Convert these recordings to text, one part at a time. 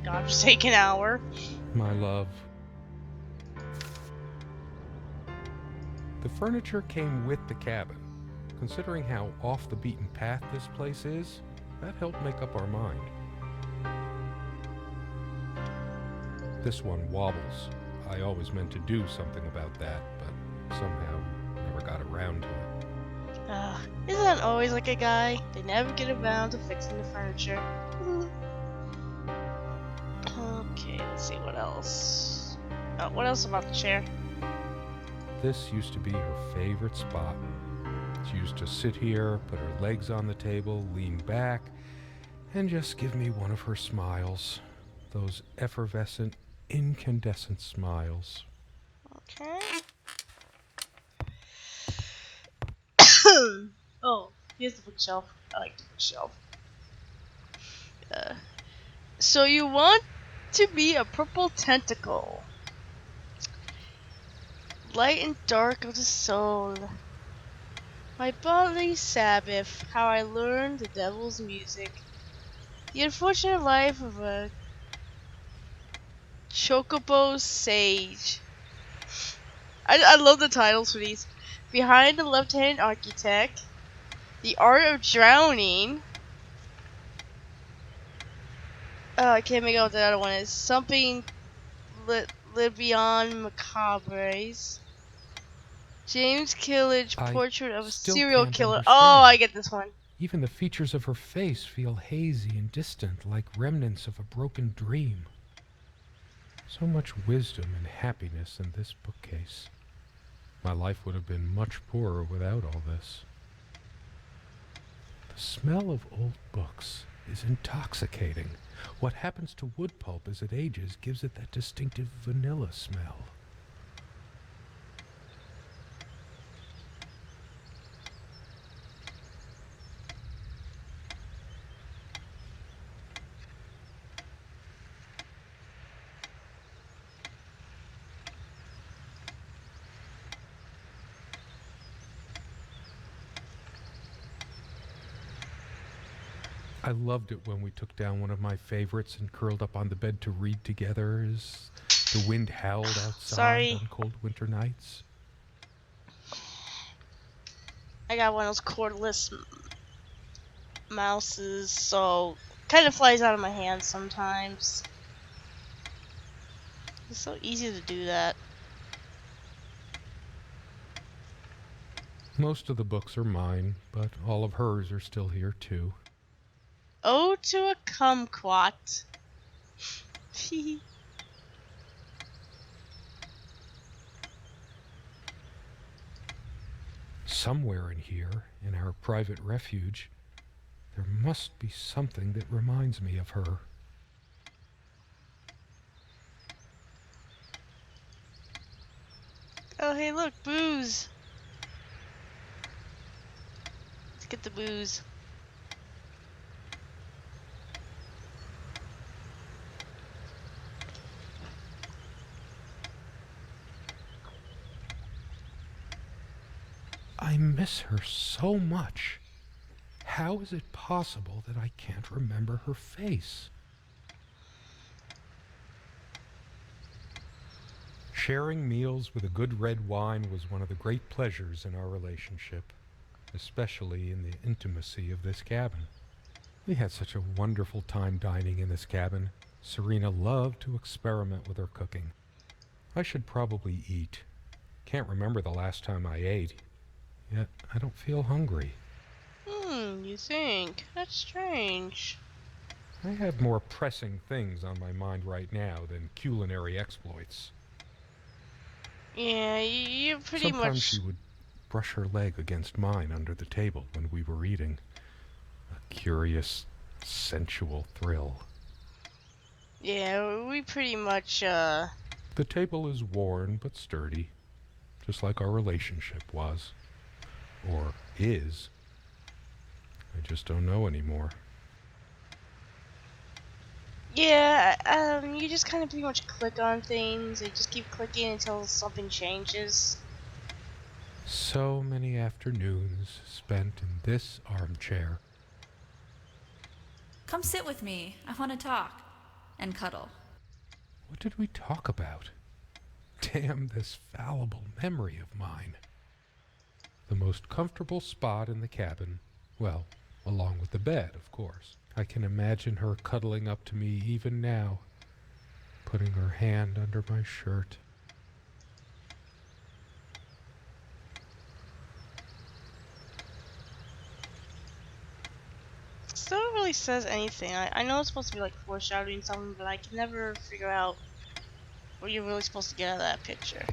godforsaken hour. My love. The furniture came with the cabin. Considering how off the beaten path this place is, that helped make up our mind. This one wobbles. I always meant to do something about that, but somehow never got around to it. Isn't that always like a guy? They never get around to fixing the furniture. Okay, let's see what else. What else about the chair? This used to be her favorite spot. She used to sit here, put her legs on the table, lean back, and just give me one of her smiles. Those effervescent, incandescent smiles. Okay. Oh, here's the bookshelf. I like the bookshelf. So you want to be a purple tentacle. Light and dark of the soul. My bodily Sabbath, how I learned the devil's music. The unfortunate life of a chocobo sage. I love the titles for these. Behind the left-handed architect. The art of drowning. I can't make out what the other one is. Something live beyond macabres. James Killage, portrait of a serial killer. Oh, I get this one. Even the features of her face feel hazy and distant, like remnants of a broken dream. So much wisdom and happiness in this bookcase. My life would have been much poorer without all this. The smell of old books is intoxicating. What happens to wood pulp as it ages gives it that distinctive vanilla smell. I loved it when we took down one of my favorites and curled up on the bed to read together as the wind howled outside on cold winter nights. I got one of those cordless mouses, so kind of flies out of my hand sometimes. It's so easy to do that. Most of the books are mine, but all of hers are still here too. Ode to a Kumquat. Somewhere in here, in our private refuge, there must be something that reminds me of her. Oh, hey, look, booze. Let's get the booze. I miss her so much. How is it possible that I can't remember her face? Sharing meals with a good red wine was one of the great pleasures in our relationship, especially in the intimacy of this cabin. We had such a wonderful time dining in this cabin. Serena loved to experiment with her cooking. I should probably eat. Can't remember the last time I ate. Yet I don't feel hungry. You think? That's strange. I have more pressing things on my mind right now than culinary exploits. Yeah, you pretty much... Sometimes she would brush her leg against mine under the table when we were eating. A curious, sensual thrill. Yeah, we pretty much, The table is worn but sturdy, just like our relationship was. Or is. I just don't know anymore. Yeah, you just kind of pretty much click on things. You just keep clicking until something changes. So many afternoons spent in this armchair. Come sit with me. I want to talk. and cuddle. What did we talk about? Damn this fallible memory of mine. The most comfortable spot in the cabin, well, along with the bed, of course. I can imagine her cuddling up to me even now, putting her hand under my shirt. Still really says anything. I know it's supposed to be like foreshadowing something, but I can never figure out what you're really supposed to get out of that picture.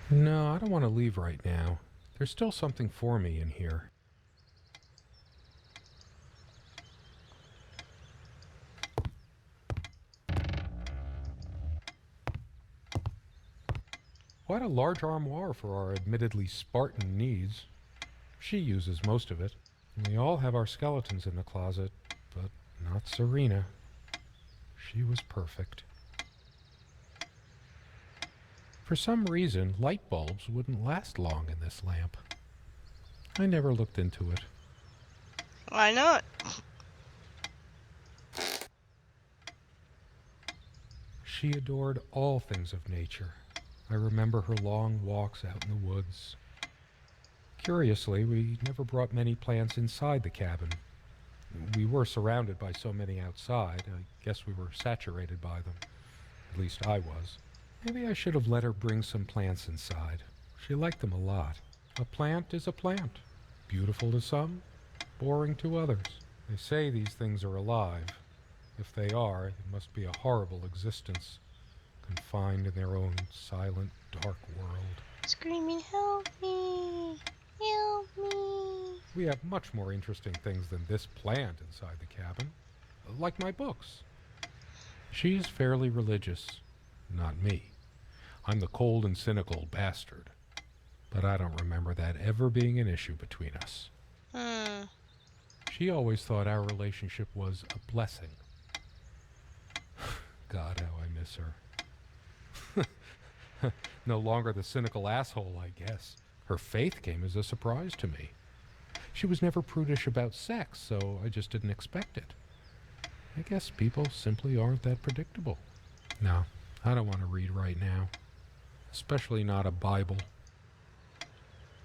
No, I don't want to leave right now. There's still something for me in here. Quite a large armoire for our admittedly Spartan needs. She uses most of it. And we all have our skeletons in the closet, but not Serena. She was perfect. For some reason, light bulbs wouldn't last long in this lamp. I never looked into it. Why not? She adored all things of nature. I remember her long walks out in the woods. Curiously, we never brought many plants inside the cabin. We were surrounded by so many outside, I guess we were saturated by them. At least I was. Maybe I should have let her bring some plants inside. She liked them a lot. A plant is a plant. Beautiful to some, boring to others. They say these things are alive. If they are, it must be a horrible existence, confined in their own silent, dark world. Screaming, help me! Help me! We have much more interesting things than this plant inside the cabin, like my books. She's fairly religious, not me. I'm the cold and cynical bastard. But I don't remember that ever being an issue between us. She always thought our relationship was a blessing. God, how I miss her. No longer the cynical asshole, I guess. Her faith came as a surprise to me. She was never prudish about sex, so I just didn't expect it. I guess people simply aren't that predictable. No, I don't want to read right now. Especially not a Bible.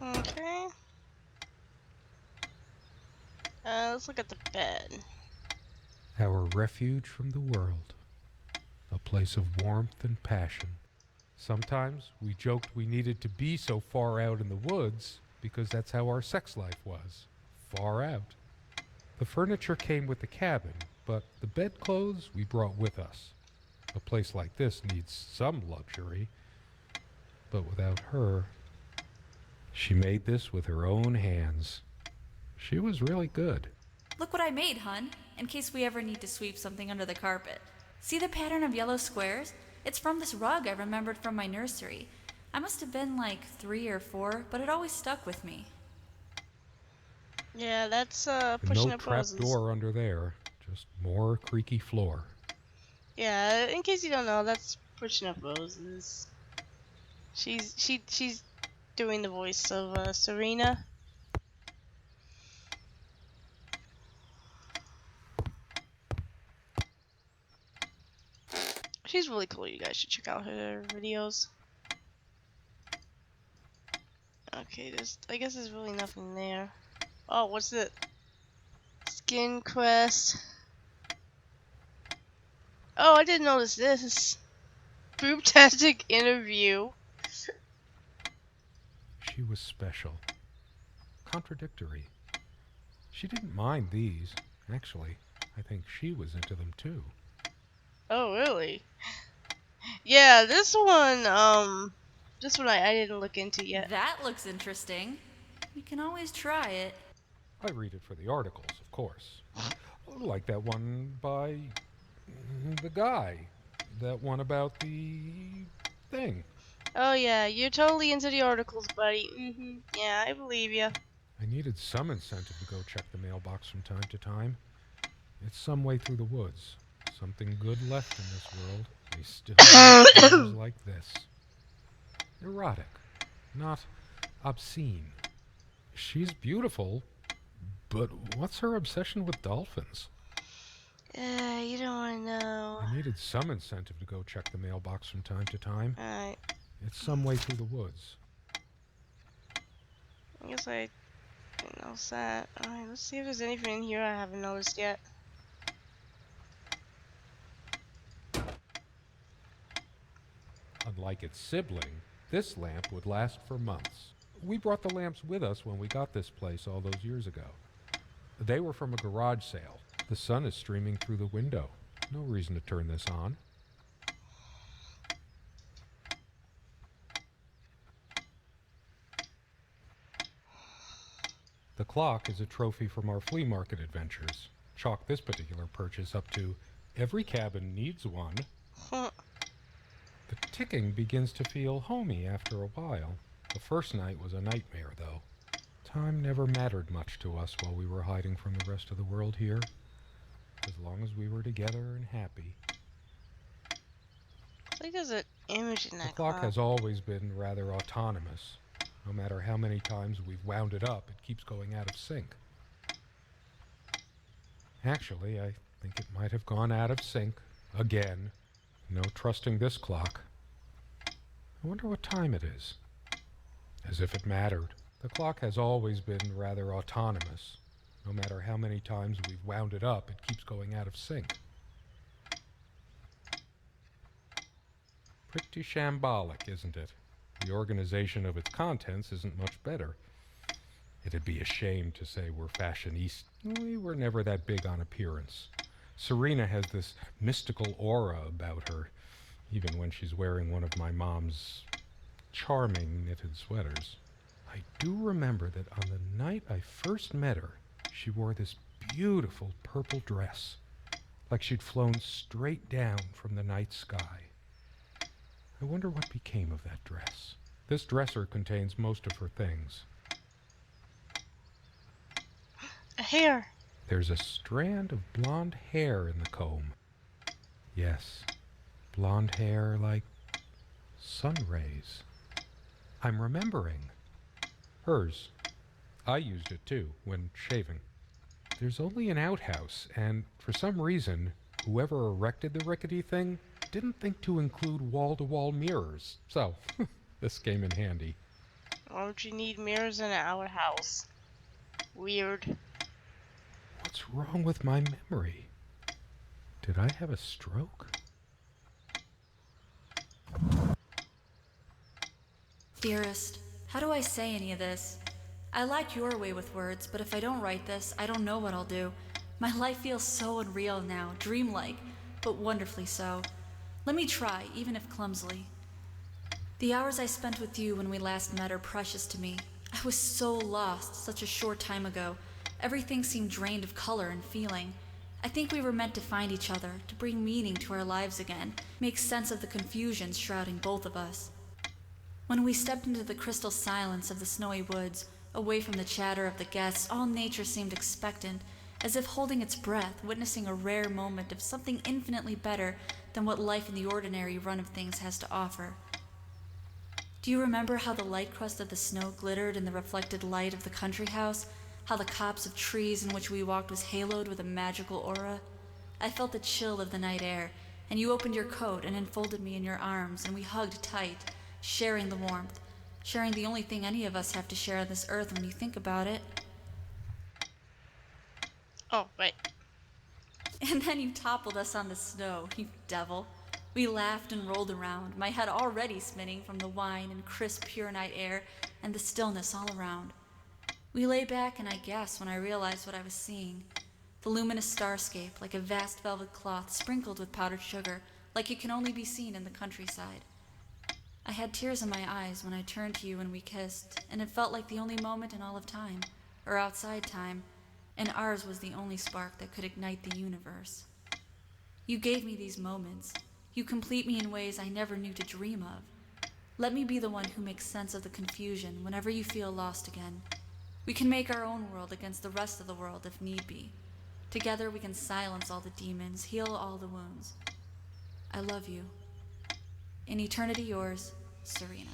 Okay. Let's look at the bed. Our refuge from the world. A place of warmth and passion. Sometimes we joked we needed to be so far out in the woods because that's how our sex life was. Far out. The furniture came with the cabin, but the bedclothes we brought with us. A place like this needs some luxury, but without her. She made this with her own hands. She was really good. Look what I made, hun, in case we ever need to sweep something under the carpet. See the pattern of yellow squares? It's from this rug I remembered from my nursery. I must have been like 3 or 4, but it always stuck with me. Yeah, that's No pushing up trap roses. door under there, just more creaky floor. Yeah, in case you don't know, that's pushing up roses. She's doing the voice of Serena. She's really cool. You guys should check out her videos. Okay, I guess there's really nothing there. Oh, what's it? Skin Quest. Oh, I didn't notice this. Boobtastic interview. She was special. Contradictory. She didn't mind these. Actually, I think she was into them too. Oh, really? Yeah, this one I didn't look into yet. That looks interesting. We can always try it. I read it for the articles, of course. Like that one by the guy. That one about the thing. Oh yeah, you're totally into the articles, buddy. Yeah, I believe you. I needed some incentive to go check the mailbox from time to time. It's some way through the woods. Something good left in this world. They still have things like this. Erotic. not obscene. She's beautiful, but what's her obsession with dolphins? You don't want to know. I needed some incentive to go check the mailbox from time to time. Alright. It's some way through the woods. I guess I didn't notice that. Alright, let's see if there's anything in here I haven't noticed yet. Unlike its sibling, this lamp would last for months. We brought the lamps with us when we got this place all those years ago. They were from a garage sale. The sun is streaming through the window. No reason to turn this on. The clock is a trophy from our flea market adventures. Chalk this particular purchase up to every cabin needs one. The ticking begins to feel homey after a while. The first night was a nightmare, though. Time never mattered much to us while we were hiding from the rest of the world here. As long as we were together and happy. I think there's an image in that The clock has always been rather autonomous. No matter how many times we've wound it up, it keeps going out of sync. Actually, I think it might have gone out of sync again. No trusting this clock. I wonder what time it is. As if it mattered. The clock has always been rather autonomous. No matter how many times we've wound it up, it keeps going out of sync. Pretty shambolic, isn't it? The organization of its contents isn't much better. It'd be a shame to say we're fashionista. We were never that big on appearance. Serena has this mystical aura about her, even when she's wearing one of my mom's charming knitted sweaters. I do remember that on the night I first met her, she wore this beautiful purple dress, like she'd flown straight down from the night sky. I wonder what became of that dress. This dresser contains most of her things. A hair. There's a strand of blonde hair in the comb. Yes, blonde hair like sun rays. I'm remembering. Hers. I used it too, when shaving. There's only an outhouse, and for some reason, whoever erected the rickety thing didn't think to include wall-to-wall mirrors, so this came in handy. Why would you need mirrors in our house? Weird. What's wrong with my memory? Did I have a stroke? Dearest, how do I say any of this? I like your way with words, but if I don't write this, I don't know what I'll do. My life feels so unreal now, dreamlike, but wonderfully so. Let me try, even if clumsily. The hours I spent with you when we last met are precious to me. I was so lost such a short time ago. Everything seemed drained of color and feeling. I think we were meant to find each other, to bring meaning to our lives again, make sense of the confusion shrouding both of us. When we stepped into the crystal silence of the snowy woods, away from the chatter of the guests, all nature seemed expectant, as if holding its breath, witnessing a rare moment of something infinitely better than what life in the ordinary run of things has to offer. Do you remember how the light crust of the snow glittered in the reflected light of the country house? How the copse of trees in which we walked was haloed with a magical aura? I felt the chill of the night air, and you opened your coat and enfolded me in your arms, and we hugged tight, sharing the warmth, sharing the only thing any of us have to share on this earth when you think about it. Oh, right. And then you toppled us on the snow, you devil. We laughed and rolled around, my head already spinning from the wine and crisp, pure night air and the stillness all around. We lay back, and I gasped when I realized what I was seeing. The luminous starscape, like a vast velvet cloth sprinkled with powdered sugar, like it can only be seen in the countryside. I had tears in my eyes when I turned to you and we kissed, and it felt like the only moment in all of time, or outside time, and ours was the only spark that could ignite the universe. You gave me these moments. You complete me in ways I never knew to dream of. Let me be the one who makes sense of the confusion whenever you feel lost again. We can make our own world against the rest of the world if need be. Together we can silence all the demons, heal all the wounds. I love you. In eternity yours, Serena.